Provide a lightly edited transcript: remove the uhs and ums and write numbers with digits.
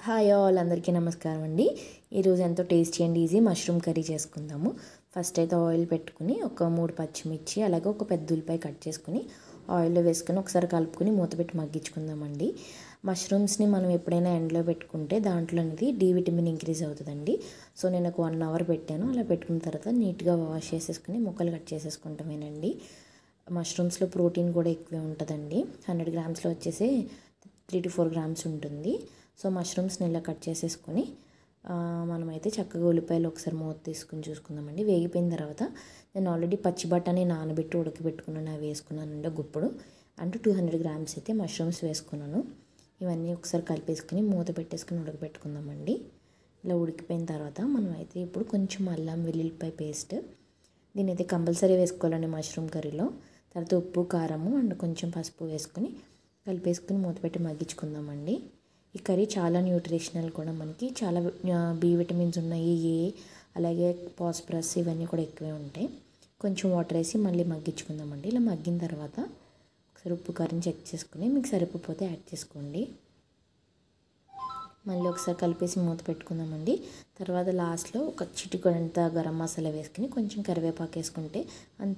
Hi all, అందరికీ నమస్కారం అండి. ఈరోజు ఎంతో tasty and easy mushroom curry చేసుకుందాము. ఫస్ట్ అయితే ఆయిల్ పెట్టుకుని ఒక 3 పచ్చిమిర్చి అలాగే ఒక పెద్ద ఉల్లిపాయ కట్ చేసుకుని ఆయిల్లో వేసుకుని ఒకసారి కలుపుకొని మూత పెట్టి మగ్గించుకుందామండి. మష్రూమ్స్ని మనం ఎప్పుడైనా ఎండలో పెట్టుకుంటే దాంట్లో అనేది డి విటమిన్ ఇంక్రీజ్ అవుతుందండి. సో నేను ఒక 1 అవర్ పెట్టాను. అలా పెట్టుకున్న తర్వాత నీట్గా వాష్ చేసేసుకుని ముక్కలు కట్ చేసేసుకుంటామేనండి. మష్రూమ్స్లో ప్రోటీన్ కూడా ఎక్కువే ఉంటుందండి. 100 గ్రామ్స్లో వచ్చేసి 3 to 4 గ్రామ్స్ ఉంటుంది. సో మష్రూమ్స్ని ఇలా కట్ చేసేసుకొని మనమైతే చక్కగా ఉల్లిపాయలు ఒకసారి మూత తీసుకుని చూసుకుందామండి. వేగిపోయిన తర్వాత నేను ఆల్రెడీ పచ్చి బఠానీ నానబెట్టి ఉడకబెట్టుకున్నాను, అవి వేసుకున్నానండి. గుప్పుడు అంటే 200 గ్రామ్స్ అయితే మష్రూమ్స్ వేసుకున్నాను. ఇవన్నీ ఒకసారి కలిపేసుకుని మూత పెట్టేసుకుని ఉడకబెట్టుకుందామండి. ఇలా ఉడికిపోయిన తర్వాత మనం అయితే ఇప్పుడు కొంచెం అల్లం వెల్లుల్లిపాయ పేస్ట్, దీని అయితే కంపల్సరీ వేసుకోవాలండి మష్రూమ్ కర్రీలో. తర్వాత ఉప్పు, కారము అండ్ కొంచెం పసుపు వేసుకుని కలిపేసుకుని మూత పెట్టి మగ్గించుకుందామండి. ఈ కర్రీ చాలా న్యూట్రిషనల్ కూడా, మనకి చాలా బి విటమిన్స్ ఉన్నాయి, అలాగే ఫాస్ఫరస్ ఇవన్నీ కూడా ఎక్కువే ఉంటాయి. కొంచెం వాటర్ వేసి మళ్ళీ మగ్గించుకుందామండి. ఇలా మగ్గిన తర్వాత ఒకసారి ఉప్పు కారం చెక్ చేసుకుని మీకు సరిపోతే యాడ్ చేసుకోండి. మళ్ళీ ఒకసారి కలిపేసి మూత పెట్టుకుందామండి. తర్వాత లాస్ట్లో ఒక చిటికెడంత గరం మసాలా వేసుకుని కొంచెం కరివేపాకు వేసుకుంటే అంతే.